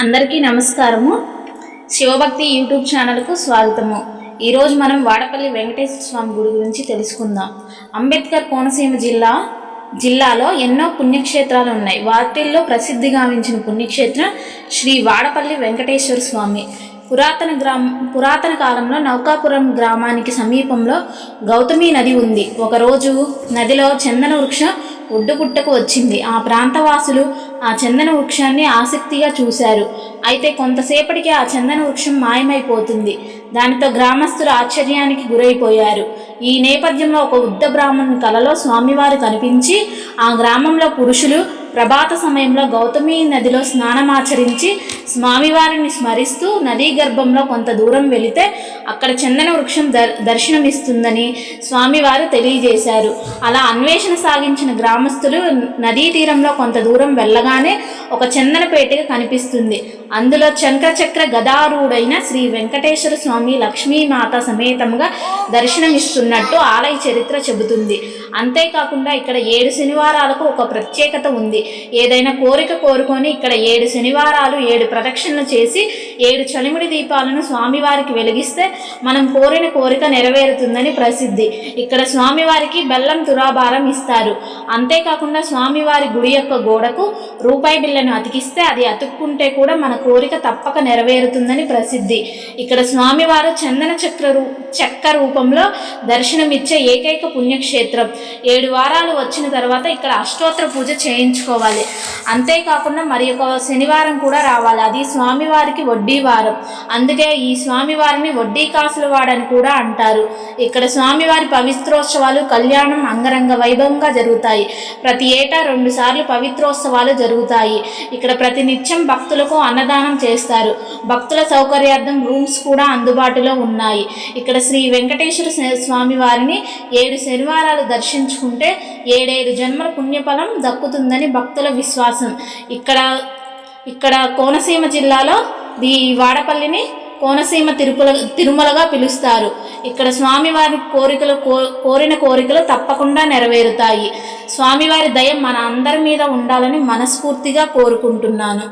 అందరికీ నమస్కారము. శివభక్తి యూట్యూబ్ ఛానల్కు స్వాగతము. ఈరోజు మనం వాడపల్లి వెంకటేశ్వర స్వామి గుడి గురించి తెలుసుకుందాం. అంబేద్కర్ కోనసీమ జిల్లాలో ఎన్నో పుణ్యక్షేత్రాలు ఉన్నాయి. వాటిల్లో ప్రసిద్ధిగాంచిన పుణ్యక్షేత్రం శ్రీ వాడపల్లి వెంకటేశ్వర స్వామి. పురాతన కాలంలో నౌకాపురం గ్రామానికి సమీపంలో గౌతమి నది ఉంది. ఒకరోజు నదిలో చందన వృక్షం ఒడ్డుపుట్టకు వచ్చింది. ఆ ప్రాంతవాసులు ఆ చందన వృక్షాన్ని ఆసక్తిగా చూశారు. అయితే కొంతసేపటికి ఆ చందన వృక్షం మాయమైపోతుంది. దానితో గ్రామస్తులు ఆశ్చర్యానికి గురైపోయారు. ఈ నేపథ్యంలో ఒక వృద్ధ బ్రాహ్మణుని కలలో స్వామివారు కనిపించి ఆ గ్రామంలో పురుషులు ప్రభాత సమయంలో గౌతమి నదిలో స్నానమాచరించి స్వామివారిని స్మరిస్తూ నదీ గర్భంలో కొంత దూరం వెళితే అక్కడ చందన వృక్షం దర్శనమిస్తుందని స్వామివారు తెలియజేశారు. అలా అన్వేషణ సాగించిన గ్రామస్తులు నదీ తీరంలో కొంత దూరం వెళ్ళగానే ఒక చందన పేటిక కనిపిస్తుంది. అందులో చక్ర గదారూఢైన శ్రీ వెంకటేశ్వర స్వామి లక్ష్మీమాత సమేతంగా దర్శనమిస్తున్నట్టు ఆలయ చరిత్ర చెబుతుంది. అంతేకాకుండా ఇక్కడ 7 శనివారాలకు ఒక ప్రత్యేకత ఉంది. ఏదైనా కోరిక కోరుకొని ఇక్కడ 7 శనివారాలు 7 ప్రదక్షిణలు చేసి 7 చలిమిడి దీపాలను స్వామివారికి వెలిగిస్తే మనం కోరిన కోరిక నెరవేరుతుందని ప్రసిద్ధి. ఇక్కడ స్వామివారికి బెల్లం తురాభారం ఇస్తారు. అంతేకాకుండా స్వామివారి గుడి యొక్క గోడకు రూపాయి బిళ్ళను అతికిస్తే అది అతుక్కుంటే కూడా మన కోరిక తప్పక నెరవేరుతుందని ప్రసిద్ధి. ఇక్కడ స్వామివారు చందన చెక్క రూపంలో దర్శనమిచ్చే ఏకైక పుణ్యక్షేత్రం. 7 వారాలు వచ్చిన తర్వాత ఇక్కడ అష్టోత్తర పూజ చేయించుకోవాలి. అంతేకాకుండా మరి ఒక శనివారం కూడా రావాలి. అది స్వామివారికి వడ్డీ వారం. అందుకే ఈ స్వామివారిని వడ్డీ కాసుల వాడని కూడా అంటారు. ఇక్కడ స్వామివారి పవిత్రోత్సవాలు కళ్యాణం అంగరంగ వైభవంగా జరుగుతాయి. ప్రతి ఏటా 2 సార్లు పవిత్రోత్సవాలు జరుగుతాయి. ఇక్కడ ప్రతినిత్యం భక్తులకు అన్నదానం చేస్తారు. భక్తుల సౌకర్యార్థం రూమ్స్ కూడా అందుబాటులో ఉన్నాయి. ఇక్కడ శ్రీ వెంకటేశ్వర స్వామి వారిని 7 శనివారాలు దర్శించుకుంటే 7 జన్మల పుణ్యఫలం దక్కుతుందని భక్తుల విశ్వాసం. ఇక్కడ కోనసీమ జిల్లాలో ఈ వాడపల్లిని కోనసీమ తిరుమలగా పిలుస్తారు. ఇక్కడ స్వామివారి కోరిన కోరికలు తప్పకుండా నెరవేరుతాయి. స్వామివారి దయ మన అందరి మీద ఉండాలని మనస్ఫూర్తిగా కోరుకుంటున్నాను.